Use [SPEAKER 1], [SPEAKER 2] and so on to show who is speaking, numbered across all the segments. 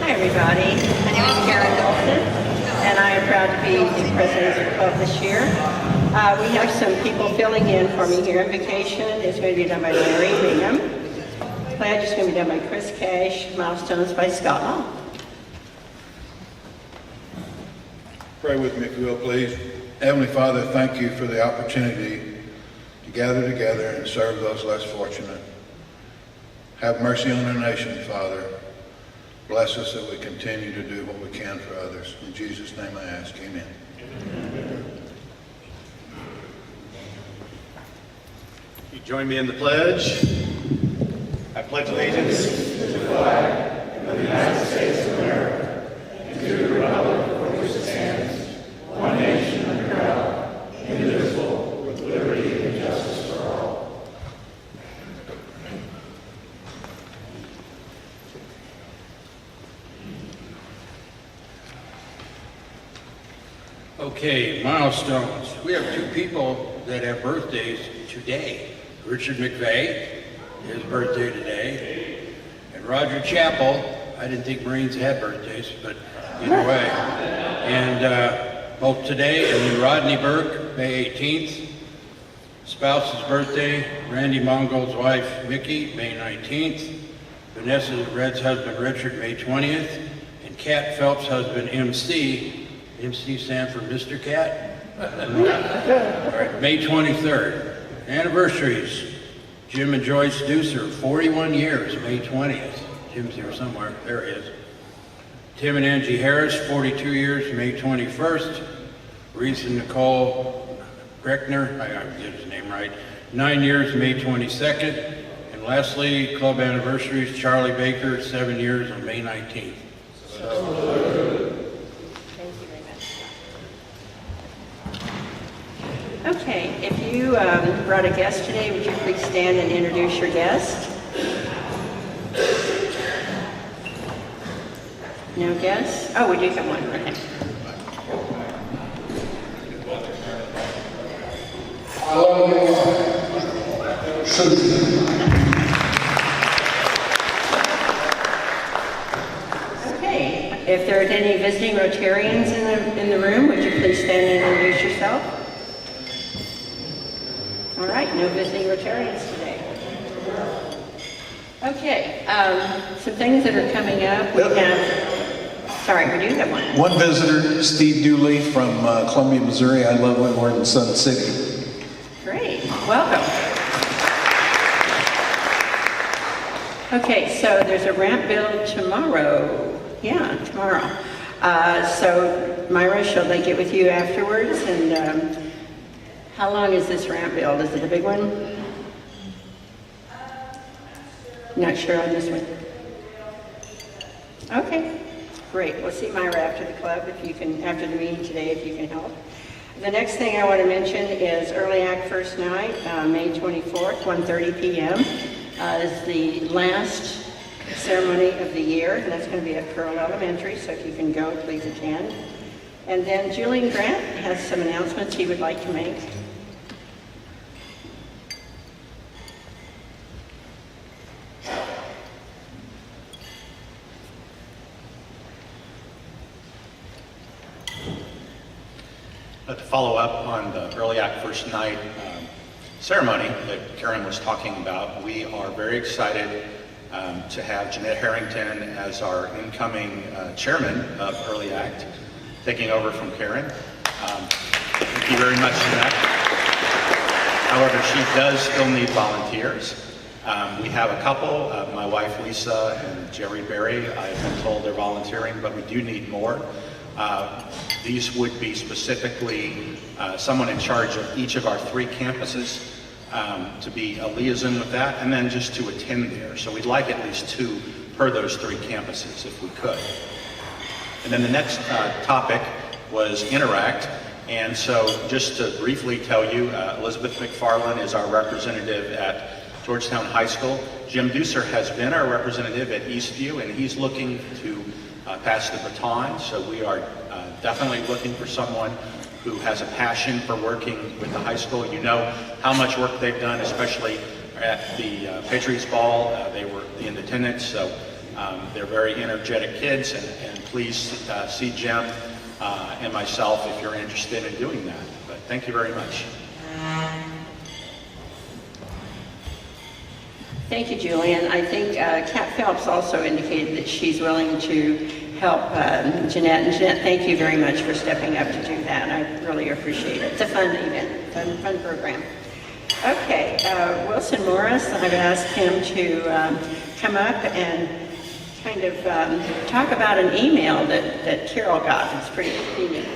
[SPEAKER 1] Hi everybody, my name is Karen Dolson and I am proud to be the president of the club this year. We have some people filling in for me here. Invocation is going to be done by Larry Bingham. Pledge is going to be done by Chris Cash. Milestones by Scott Long.
[SPEAKER 2] Pray with me if you will, please. Heavenly Father, thank you for the opportunity to gather together and serve those less fortunate. Have mercy on our nation, Father. Bless us that we continue to do what we can for others. In Jesus' name I ask, amen.
[SPEAKER 3] You join me in the pledge. I pledge allegiance to the flag of the United States of America and to the republic for which it stands, one nation under God, indivisible, with liberty and justice for all.
[SPEAKER 4] Okay, milestones. We have two people that have birthdays today. Richard McVeigh, his birthday today, and Roger Chappell. I didn't think Marines had birthdays, but either way. And both today, and then Rodney Burke, May 18th. Spouse's birthday, Randy Mongold's wife, Mickey, May 19th. Vanessa Red's husband, Richard, May 20th. And Cat Phelps' husband, MC. MC stand for Mr. Cat? All right, May 23rd. Anniversaries. Jim and Joyce Deucer, 41 years, May 20th. Jim's here somewhere. There he is. Tim and Angie Harris, 42 years, May 21st. Reese and Nicole Breckner, I get his name right, 9 years, May 22nd. And lastly, club anniversaries, Charlie Baker, 7 years on May 19th.
[SPEAKER 1] Okay, if you brought a guest today, would you please stand and introduce your guest? No guests? Oh, we do have one. Okay.
[SPEAKER 5] Hello, everyone. Susan.
[SPEAKER 1] Okay, if there are any visiting Rotarians in the room, would you please stand and introduce yourself? All right, no visiting Rotarians today. Okay, some things that are coming up. We have, sorry, we do have one.
[SPEAKER 5] One visitor, Steve Dooley from Columbia, Missouri. I love when we're in Sun City.
[SPEAKER 1] Great, welcome. Okay, so there's a ramp build tomorrow. Yeah, tomorrow. So Myra, shall they get with you afterwards? And how long is this ramp build? Is it a big one? Not sure on this one. Okay, great. We'll see Myra after the club, if you can, after the meeting today, if you can help. The next thing I want to mention is Early Act First Night, May 24th, 1:30 p.m. Is the last ceremony of the year, and that's going to be at Pearl Elementary, so if you can go, please attend. And then Julian Grant has some announcements he would like to make.
[SPEAKER 3] To follow up on the Early Act First Night ceremony that Karen was talking about, we are very excited to have Jeanette Harrington as our incoming chairman of Early Act, taking over from Karen. Thank you very much, Jeanette. However, she does still need volunteers. We have a couple, my wife Lisa and Jerry Berry. I've been told they're volunteering, but we do need more. These would be specifically someone in charge of each of our 3 campuses to be a liaison with that, and then just to attend there. So we'd like at least 2 per those 3 campuses if we could. And then the next topic was Interact. And so just to briefly tell you, Elizabeth McFarland is our representative at Georgetown High School. Jim Deucer has been our representative at Eastview, and he's looking to pass the baton. So we are definitely looking for someone who has a passion for working with the high school. You know how much work they've done, especially at the Patriots Ball. They were in attendance, so They're very energetic kids, and please see Jim and myself if you're interested in doing that. But thank you very much.
[SPEAKER 1] Thank you, Julian. I think Kat Phelps also indicated that she's willing to help Jeanette. And Jeanette, thank you very much for stepping up to do that. I really appreciate it. It's a fun event, fun program. Okay, Wilson Morris, I've asked him to come up and kind of talk about an email that Carol got. It's pretty convenient.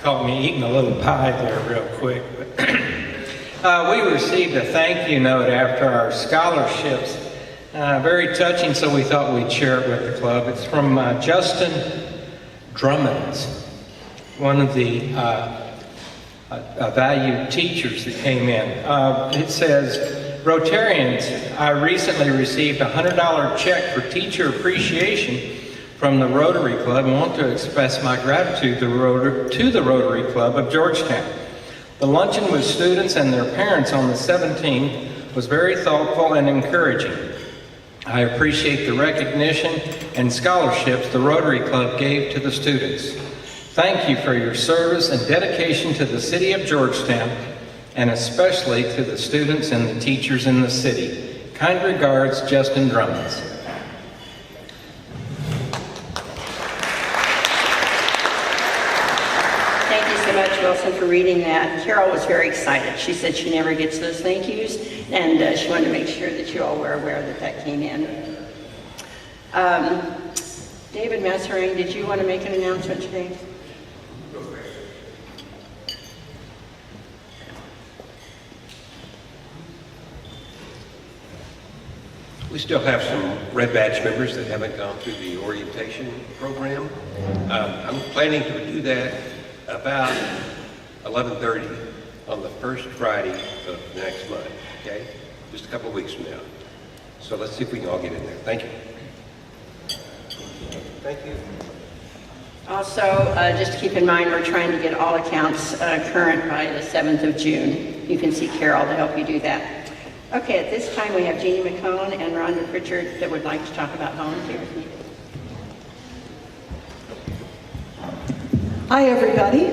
[SPEAKER 6] Caught me eating a little pie there real quick. But we received a thank you note after our scholarships. Very touching, so we thought we'd share it with the club. It's from Justin Drummonds, one of the valued teachers that came in. It says, Rotarians, I recently received a $100 check for teacher appreciation from the Rotary Club and want to express my gratitude to the Rotary Club of Georgetown. The luncheon with students and their parents on the 17th was very thoughtful and encouraging. I appreciate the recognition and scholarships the Rotary Club gave to the students. Thank you for your service and dedication to the city of Georgetown, and especially to the students and the teachers in the city. Kind regards, Justin Drummonds.
[SPEAKER 1] Thank you so much, Wilson, for reading that. Carol was very excited. She said she never gets those thank yous, and she wanted to make sure that you all were aware that that came in. David Masserang, did you want to make an announcement today?
[SPEAKER 7] We still have some Red Badge members that haven't gone through the orientation program. I'm planning to do that about 11:30 on the first Friday of next month, okay? Just a couple of weeks from now. So let's see if we can all get in there. Thank you. Thank you.
[SPEAKER 1] Also, just keep in mind, we're trying to get all accounts current by the 7th of June. You can see Carol to help you do that. Okay, at this time we have Jeannie McCone and Rhonda Pritchard that would like to talk about volunteers.
[SPEAKER 8] Hi, everybody.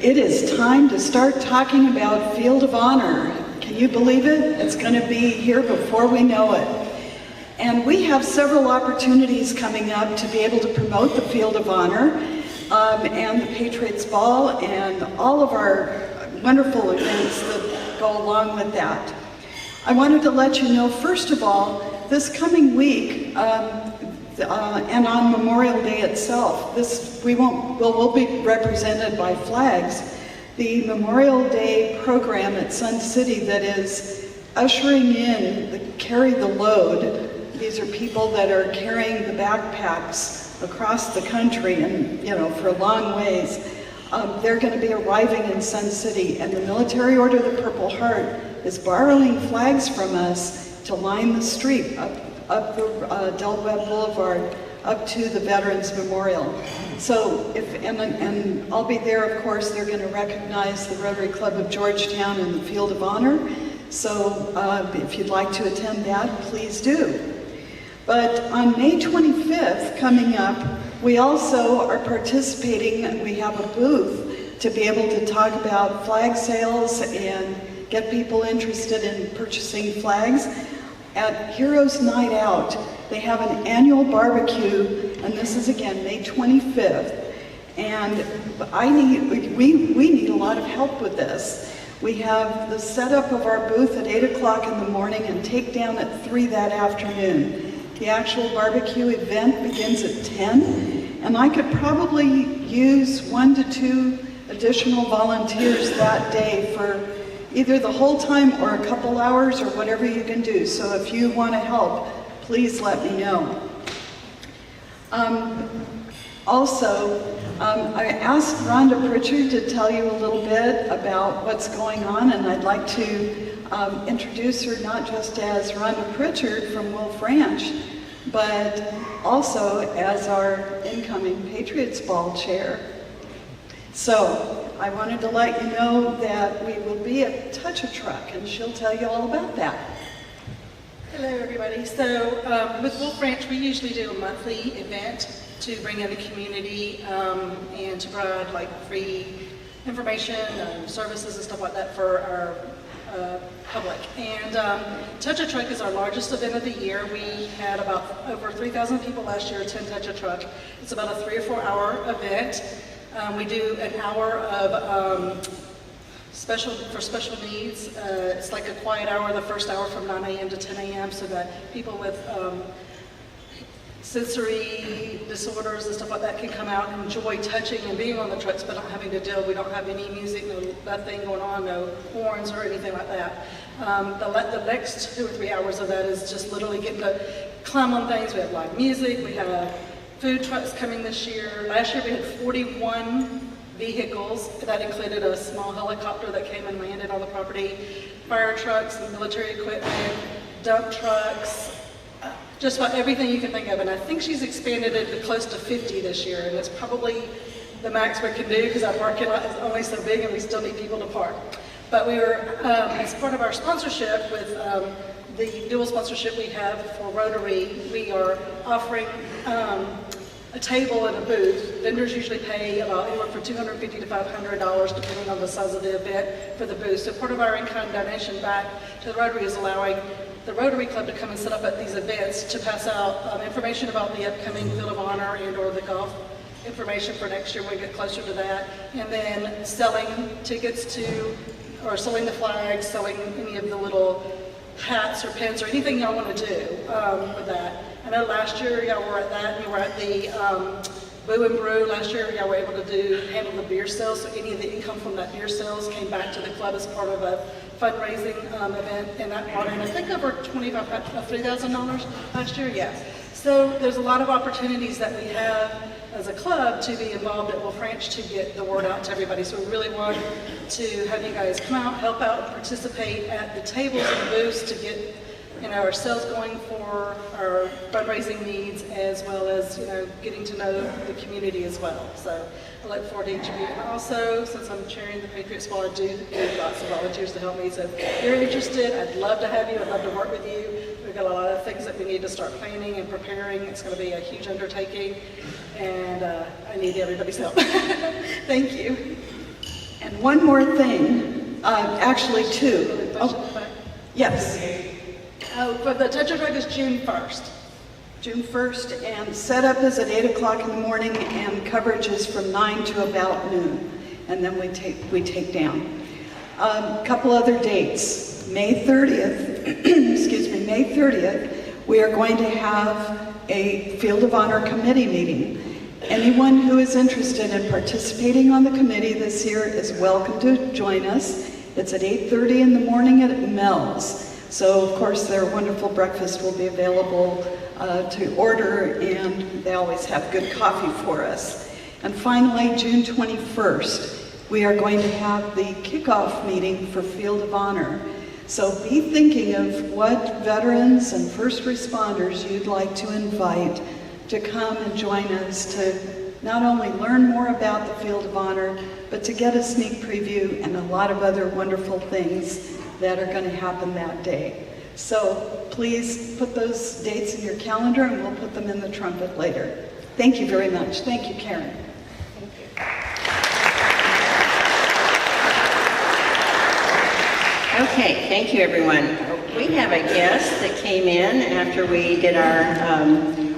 [SPEAKER 8] It is time to start talking about Field of Honor. Can you believe it? It's going to be here before we know it. And we have several opportunities coming up to be able to promote the Field of Honor and the Patriots Ball and all of our wonderful events that go along with that. I wanted to let you know, first of all, this coming week and on Memorial Day itself, we'll be represented by flags. The Memorial Day program at Sun City that is ushering in the Carry the Load. These are people that are carrying the backpacks across the country and, for long ways. They're going to be arriving in Sun City, and the Military Order of the Purple Heart is borrowing flags from us to line the street up the Del Webb Boulevard up to the Veterans Memorial. So, and I'll be there, of course. They're going to recognize the Rotary Club of Georgetown in the Field of Honor. So if you'd like to attend that, please do. But on May 25th, coming up, we also are participating. We have a booth to be able to talk about flag sales and get people interested in purchasing flags. At Heroes Night Out, they have an annual barbecue, and this is again May 25th. And we need a lot of help with this. We have the setup of our booth at 8 o'clock in the morning and takedown at 3 that afternoon. The actual barbecue event begins at 10, and I could probably use 1 to 2 additional volunteers that day for either the whole time or a couple hours or whatever you can do. So if you want to help, please let me know. I asked Rhonda Pritchard to tell you a little bit about what's going on, and I'd like to introduce her not just as Rhonda Pritchard from Wolf Ranch, but also as our incoming Patriots Ball chair. So, I wanted to let you know that we will be at Touch a Truck, and she'll tell you all about that.
[SPEAKER 9] Hello, everybody. So with Wolf Ranch, we usually do a monthly event to bring in the community and to provide like free information, services and stuff like that for our public. And Touch a Truck is our largest event of the year. We had about over 3,000 people last year attend Touch a Truck. It's about a 3 or 4 hour event. We do an hour of special needs. It's like a quiet hour, the first hour from 9 a.m. to 10 a.m. so that people with sensory disorders and stuff like that can come out and enjoy touching and being on the trucks, but not having to deal. We don't have any music, nothing going on, no horns or anything like that. The next 2 or 3 hours of that is just literally getting to climb on things. We have live music, we have food trucks coming this year. Last year we had 41 vehicles. That included a small helicopter that came and landed on the property, fire trucks, military equipment, dump trucks, just about everything you can think of. And I think she's expanded it to close to 50 this year, and it's probably the max we can do because our parking lot is only so big and we still need people to park. But we were, as part of our sponsorship with the dual sponsorship we have for Rotary, we are offering a table and a booth. Vendors usually pay about anywhere from $250 to $500 depending on the size of the event for the booth. So part of our in-kind donation back to the Rotary is allowing the Rotary Club to come and set up at these events to pass out information about the upcoming Field of Honor and or the golf information for next year when we get closer to that, and then selling tickets to, or selling the flags, selling any of the little hats or pins or anything y'all want to do with that. I know last year y'all were at that, and you were at the Boo and Brew. Last year y'all were able to handle the beer sales, so any of the income from that beer sales came back to the club as part of a fundraising event, and that brought in, I think, over $3,000 last year, yes. So there's a lot of opportunities that we have as a club to be involved at Wolf Ranch to get the word out to everybody. So we really want to have you guys come out, help out, and participate at the tables and booths to get our sales going for our fundraising needs, as well as getting to know the community as well. So I look forward to each of you. And also, since I'm chairing the Patriots Ball, I do need lots of volunteers to help me. So if you're interested, I'd love to have you. I'd love to work with you. We've got a lot of things that we need to start planning and preparing. It's going to be a huge undertaking, and I need everybody's help. Thank you.
[SPEAKER 8] And one more thing, actually two. Oh, yes.
[SPEAKER 9] For the Touch a Truck is June 1st.
[SPEAKER 8] June 1st, and setup is at 8 o'clock in the morning, and coverage is from 9 to about noon, and then we take down. A couple other dates. May 30th, excuse me, May 30th, we are going to have a Field of Honor committee meeting. Anyone who is interested in participating on the committee this year is welcome to join us. It's at 8:30 in the morning at Mel's. So, of course, their wonderful breakfast will be available to order, and they always have good coffee for us. And finally, June 21st, we are going to have the kickoff meeting for Field of Honor. So be thinking of what veterans and first responders you'd like to invite to come and join us to not only learn more about the Field of Honor, but to get a sneak preview and a lot of other wonderful things that are going to happen that day. So please put those dates in your calendar, and we'll put them in the trumpet later. Thank you very much. Thank you, Karen.
[SPEAKER 1] Thank you. Okay, thank you, everyone. We have a guest that came in after we did our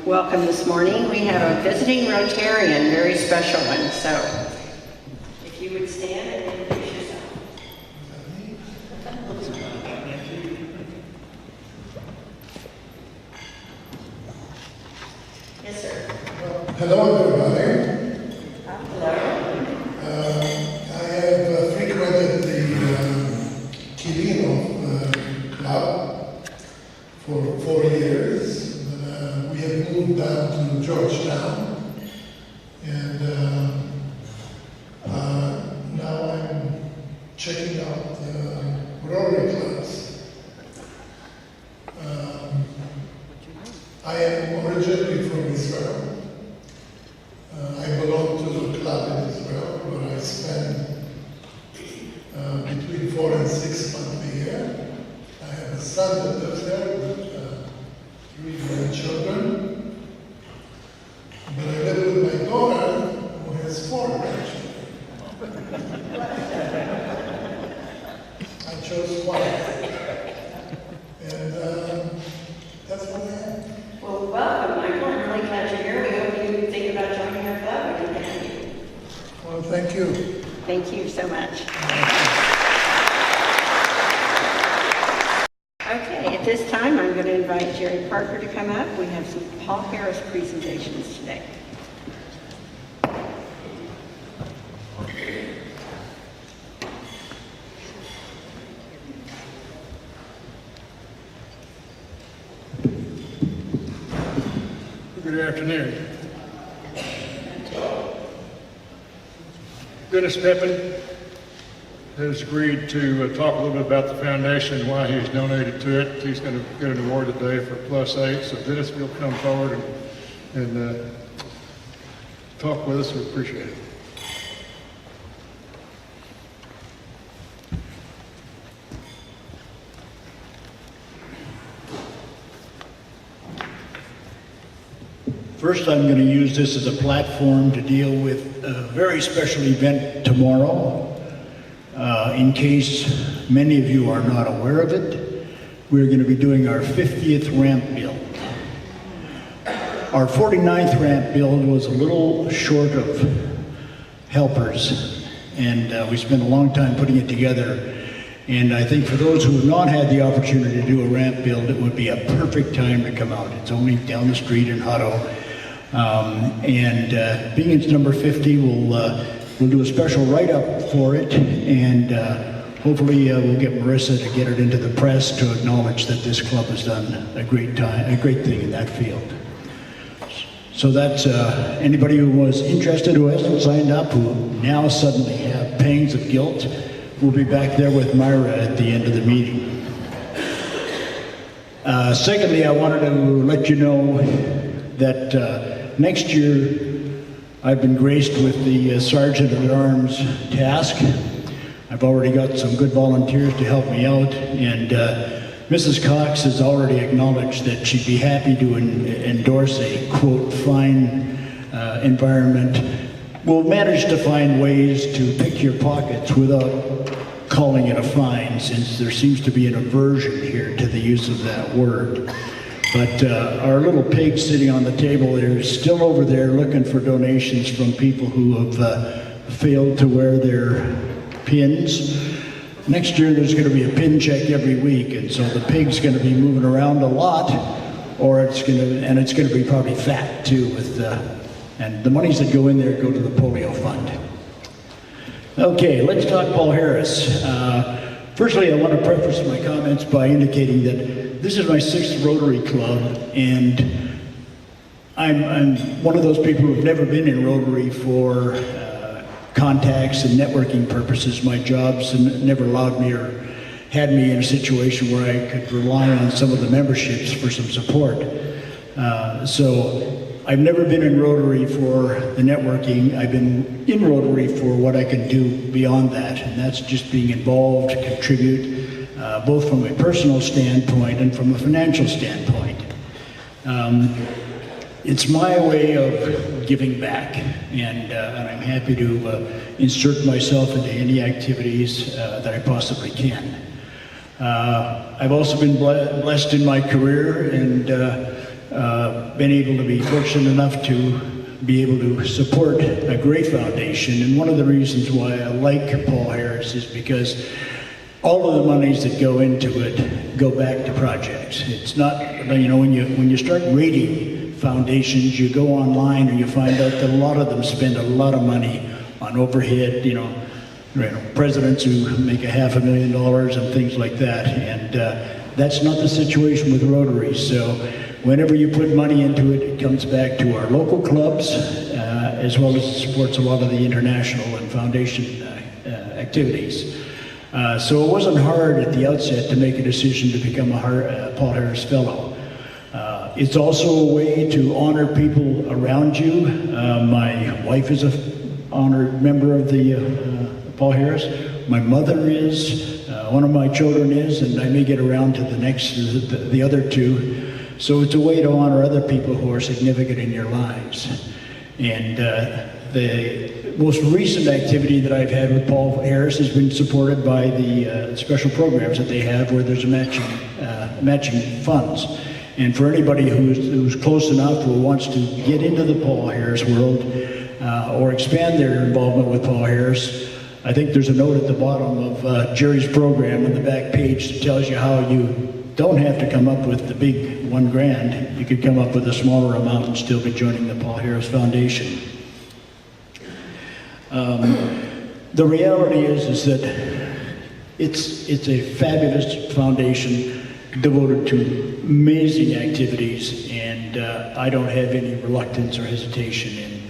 [SPEAKER 1] welcome this morning. We have a visiting Rotarian, very special one. So if you would stand and introduce yourself. Yes, sir.
[SPEAKER 10] Hello, everybody.
[SPEAKER 1] Hello.
[SPEAKER 10] I have frequented the Quirino Club for 4 years. We have moved down to Georgetown, and now I'm checking out Rotary clubs. I am originally from Israel. I belong to the club in Israel, where I spend 4 and 6 months a year. I have a son that lives there with 3 grandchildren. But I live with my daughter who has 4 grandchildren. I chose 1. And that's what I have.
[SPEAKER 1] Well, welcome, Michael. I'm really glad you're here. We hope you think about joining our club. We can have you.
[SPEAKER 10] Well, thank you.
[SPEAKER 1] Thank you so much. Okay, at this time, I'm going to invite Jerry Parker to come up. We have some Paul Harris presentations today.
[SPEAKER 11] Good afternoon. Dennis Peppin has agreed to talk a little bit about the foundation and why he's donated to it. He's going to get an award today for +8. So Dennis, if you'll come forward and talk with us, we appreciate it.
[SPEAKER 12] First, I'm going to use this as a platform to deal with a very special event tomorrow. In case many of you are not aware of it, we're going to be doing our 50th ramp build. Our 49th ramp build was a little short of helpers, and we spent a long time putting it together. And I think for those who have not had the opportunity to do a ramp build, it would be a perfect time to come out. It's only down the street in Hutto. Being it's number 50, we'll do a special write-up for it, and hopefully we'll get Marissa to get it into the press to acknowledge that this club has done a great thing in that field. So that's anybody who was interested, who hasn't signed up, who now suddenly have pangs of guilt, we'll be back there with Myra at the end of the meeting. Secondly, I wanted to let you know that next year, I've been graced with the Sergeant at Arms task. I've already got some good volunteers to help me out, and Mrs. Cox has already acknowledged that she'd be happy to endorse a, quote, fine environment. We'll manage to find ways to pick your pockets without calling it a fine, since there seems to be an aversion here to the use of that word. But our little pig sitting on the table there is still over there looking for donations from people who have failed to wear their pins. Next year there's going to be a pin check every week, and so the pig's going to be moving around a lot, or it's going to be probably fat too. And the monies that go in there go to the polio fund. Okay, let's talk Paul Harris. Firstly, I want to preface my comments by indicating that this is my 6th Rotary Club, and I'm one of those people who've never been in Rotary for contacts and networking purposes. My jobs never allowed me or had me in a situation where I could rely on some of the memberships for some support. So I've never been in Rotary for the networking. I've been in Rotary for what I can do beyond that, and that's just being involved, contribute, both from a personal standpoint and from a financial standpoint. It's my way of giving back, and I'm happy to insert myself into any activities that I possibly can. I've also been blessed in my career and been able to be fortunate enough to be able to support a great foundation. And one of the reasons why I like Paul Harris is because all of the monies that go into it go back to projects. It's not, you know, when you start rating foundations, you go online and you find out that a lot of them spend a lot of money on overhead, you know, presidents who make $500,000 and things like that. And that's not the situation with Rotary. So whenever you put money into it, it comes back to our local clubs, as well as it supports a lot of the international and foundation activities. So it wasn't hard at the outset to make a decision to become a Paul Harris Fellow. It's also a way to honor people around you. My wife is an honored member of the Paul Harris. My mother is, one of my children is, and I may get around to the other two. So it's a way to honor other people who are significant in your lives. And the most recent activity that I've had with Paul Harris has been supported by the special programs that they have where there's a matching funds. And for anybody who's close enough or wants to get into the Paul Harris world or expand their involvement with Paul Harris, I think there's a note at the bottom of Jerry's program on the back page that tells you how you don't have to come up with the big $1,000. You could come up with a smaller amount and still be joining the Paul Harris Foundation. The reality is that it's a fabulous foundation devoted to amazing activities, and I don't have any reluctance or hesitation in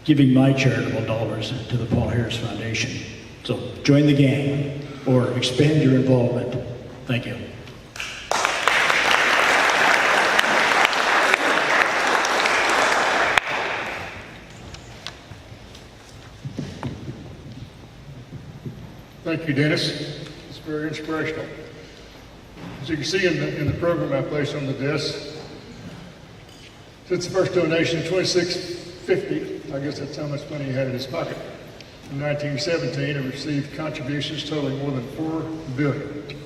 [SPEAKER 12] giving my charitable dollars to the Paul Harris Foundation. So join the gang or expand your involvement. Thank you.
[SPEAKER 11] Thank you, Dennis. It's very inspirational. As you can see in the program I placed on the desk, since the first donation in $26.50, I guess that's how much money he had in his pocket, in 1917, he received contributions totaling more than $4 billion.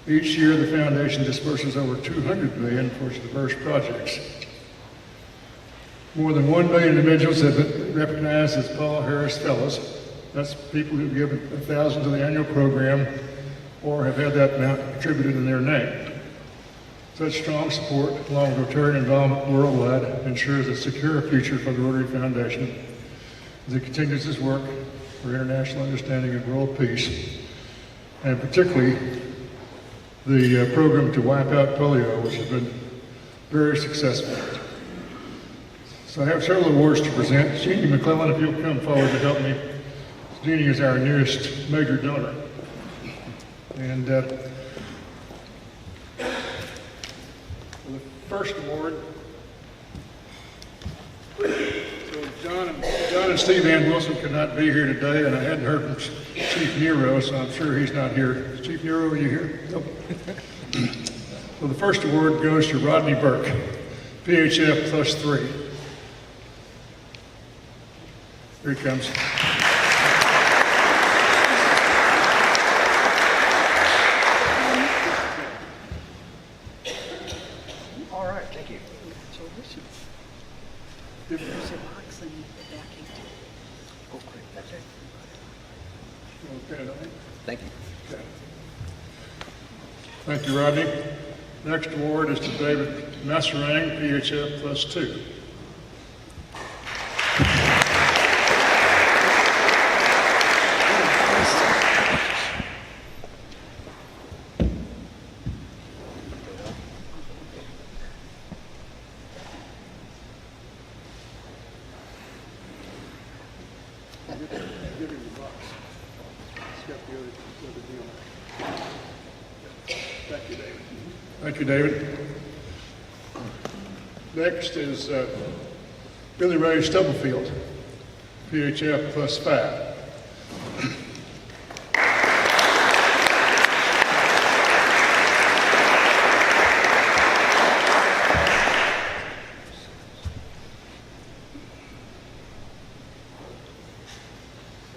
[SPEAKER 11] Each year, the foundation disperses over $200 million for its diverse projects. More than 1 million individuals have been recognized as Paul Harris Fellows. That's people who've given $1,000 to the annual program or have had that amount attributed in their name. Such strong support, along with Rotarian involvement worldwide, ensures a secure future for the Rotary Foundation as it continues its work for international understanding and world peace, and particularly the program to wipe out polio, which has been very successful. So I have several awards to present. Jeannie McClellan, if you'll come forward to help me. Jeannie is our newest major donor. And the first award, so John and Steve Ann Wilson could not be here today, and I hadn't heard from Chief Nero, so I'm sure he's not here. Chief Nero, are you here? Nope. So the first award goes to Rodney Burke, PHF +3. Here he comes.
[SPEAKER 7] Thank you.
[SPEAKER 11] Okay. Thank you, Rodney. Next award is to David Masserang, PHF +2. Thank you, David. Next is Billy Ray Stubblefield, PHF +5.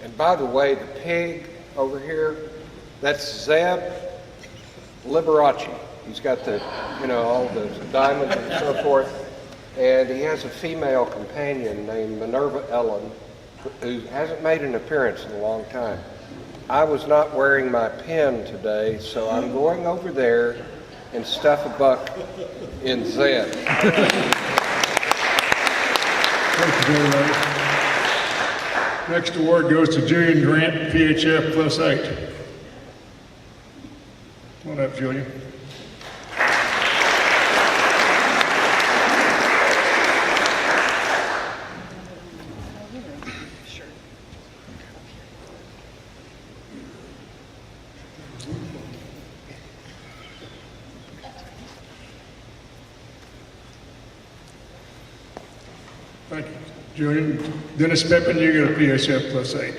[SPEAKER 7] And by the way, the pig over here, that's Zeb Liberace. He's got the, all the diamonds and so forth. And he has a female companion named Minerva Ellen, who hasn't made an appearance in a long time. I was not wearing my pin today, so I'm going over there and stuff a buck in Zeb.
[SPEAKER 11] Thank you very much. Next award goes to Julian Grant, PHF +8. Come on up, Julian. Thank you, Julian. Dennis Pepin, you get a PHF +8.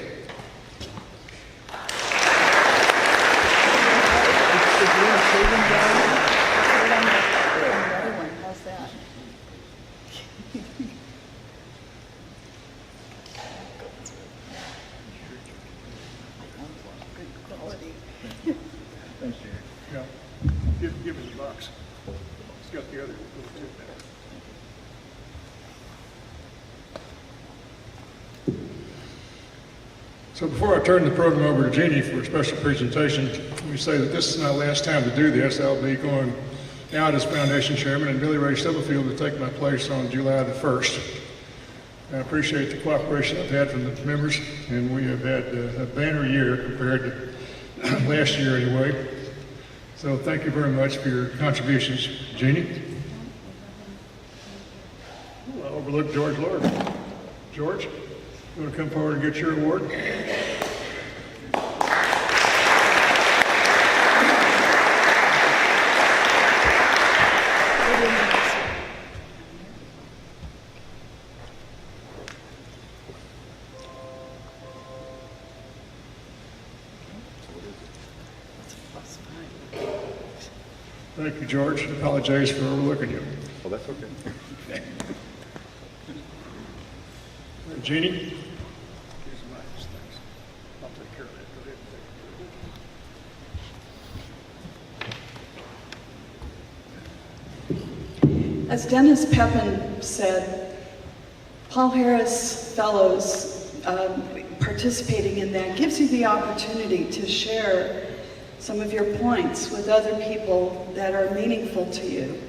[SPEAKER 11] Thanks. Let's get the other little two there. So before I turn the program over to Jeannie for a special presentation, let me say that this is my last time to do this. I'll be going out as foundation chairman, and Billy Ray Stubblefield will take my place on July the 1st. I appreciate the cooperation I've had from the members, and we have had a banner year compared to last year anyway. So thank you very much for your contributions. Jeannie? I overlooked George Lord. George, you want to come forward and get your award? Thank you, George. I apologize for overlooking you.
[SPEAKER 13] Well, that's okay.
[SPEAKER 11] Jeannie? Here's mine. Thanks. I'll take care of that.
[SPEAKER 8] As Dennis Pepin said, Paul Harris Fellows participating in that gives you the opportunity to share some of your points with other people that are meaningful to you.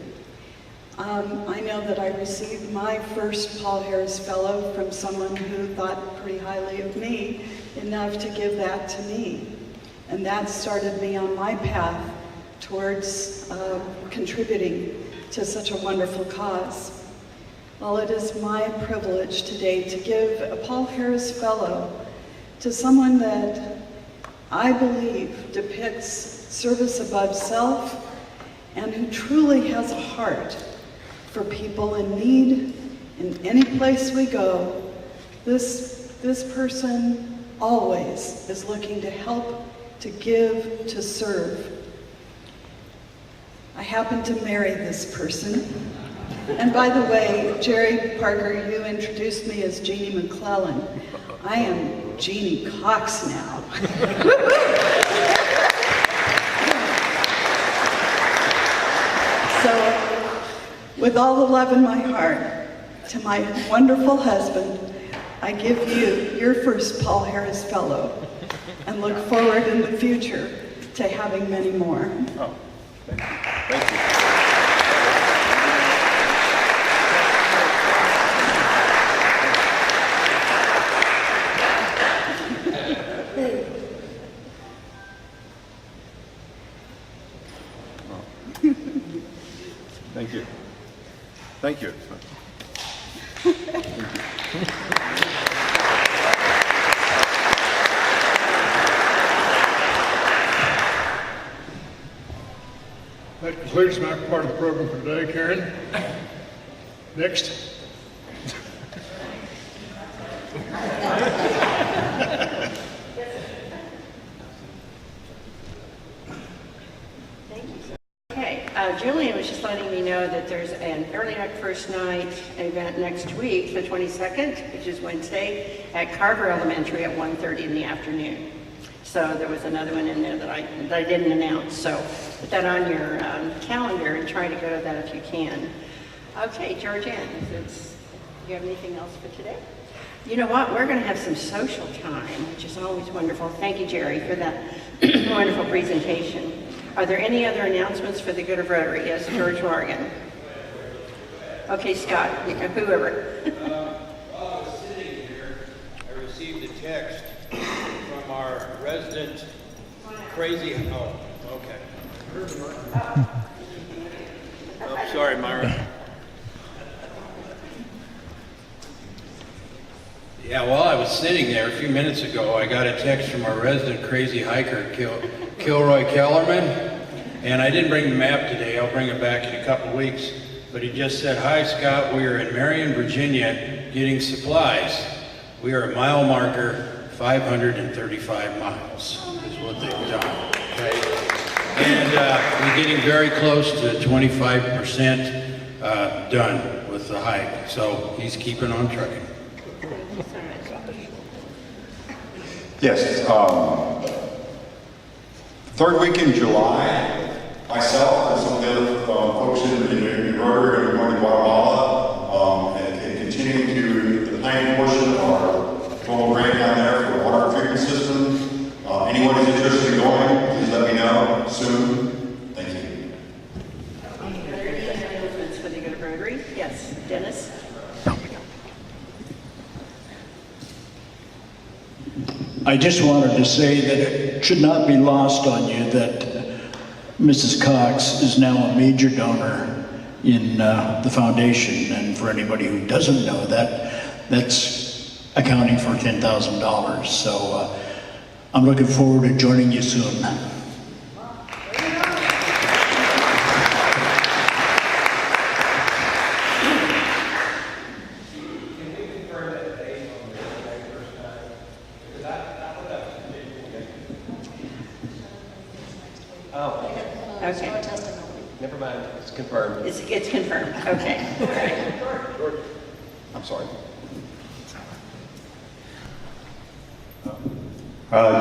[SPEAKER 8] I know that I received my first Paul Harris Fellow from someone who thought pretty highly of me, enough to give that to me. And that started me on my path towards contributing to such a wonderful cause. Well, it is my privilege today to give a Paul Harris Fellow to someone that I believe depicts service above self and who truly has a heart for people in need in any place we go. This person always is looking to help, to give, to serve. I happen to marry this person. And by the way, Jerry Parker, you introduced me as Jeannie McClellan. I am Jeannie Cox now. So, with all the love in my heart, to my wonderful husband, I give you your first Paul Harris Fellow and look forward in the future to having many more.
[SPEAKER 13] Oh, thank you. Thank you. Thank you. Thank you.
[SPEAKER 11] That concludes my part of the program for today. Karen? Next.
[SPEAKER 1] Okay, Julian was just letting me know that there's an Early Act First Night event next week, the 22nd, which is Wednesday, at Carver Elementary at 1:30 in the afternoon. So there was another one in there that I didn't announce. So put that on your calendar and try to go to that if you can. Okay, Georgianne, do you have anything else for today? You know what? We're going to have some social time, which is always wonderful. Thank you, Jerry, for that wonderful presentation. Are there any other announcements for the good of Rotary? Yes, George Morgan. Okay, Scott, whoever.
[SPEAKER 4] While I was sitting here, I received a text from our resident crazy. Oh, okay. Oh, sorry, Myra. Yeah, while I was sitting there a few minutes ago, I got a text from our resident crazy hiker, Kilroy Kellerman, and I didn't bring the map today. I'll bring it back in a couple weeks. But he just said, "Hi, Scott. We are in Marion, Virginia, getting supplies. We are a mile marker, 535 miles is what they've done." Okay? And we're getting very close to 25% done with the hike. So he's keeping on trucking.
[SPEAKER 13] Yes, third week in July,
[SPEAKER 14] myself and some of the other folks in Rotary and everyone in Guatemala, and continuing to the planning portion of our global grant down there for water treatment system. Anyone who's interested in going, please let me know soon. Thank you.
[SPEAKER 1] Are there any announcements for the good of Rotary? Yes, Dennis?
[SPEAKER 12] I just wanted to say that it should not be lost on you that Mrs. Cox is now a major donor in the foundation, and for anybody who doesn't know that, that's accounting for $10,000. So I'm looking forward to joining you soon.
[SPEAKER 1] Okay.
[SPEAKER 7] Never mind, it's confirmed.
[SPEAKER 1] It's confirmed. Okay. All right.
[SPEAKER 14] I'm sorry.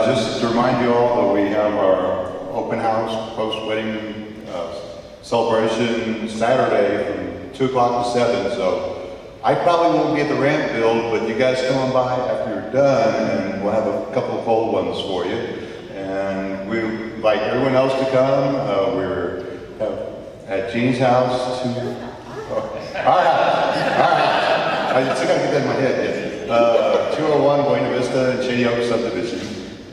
[SPEAKER 15] Just to remind you all that we have our open house post-wedding celebration Saturday from 2 o'clock to 7. So I probably won't be at the ramp build, but you guys come on by after you're done and we'll have a couple of cold ones for you. And we invite everyone else to come. We're at Jean's house. All right. I still got to get that in my head. Yeah. 201 Buena Vista and Shady Oak subdivision.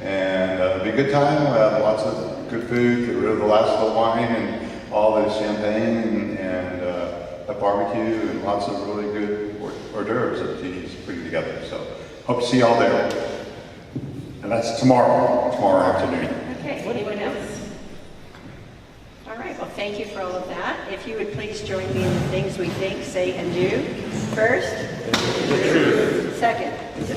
[SPEAKER 15] And it'll be a good time. We'll have lots of good food, get rid of the last little wine and all the champagne and a barbecue and lots of really good hors d'oeuvres that Jean's putting together. So hope to see y'all there. And that's tomorrow afternoon.
[SPEAKER 1] Okay, anyone else? All right, well, thank you for all of that. If you would please join me in the things we think, say, and do. First,
[SPEAKER 16] The truth.
[SPEAKER 1] second,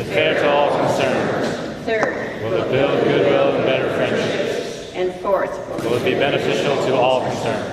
[SPEAKER 16] Fair to all concerned.
[SPEAKER 1] third,
[SPEAKER 16] Will it build goodwill and better friendships?
[SPEAKER 1] and fourth,
[SPEAKER 16] Will it be beneficial to all concerned?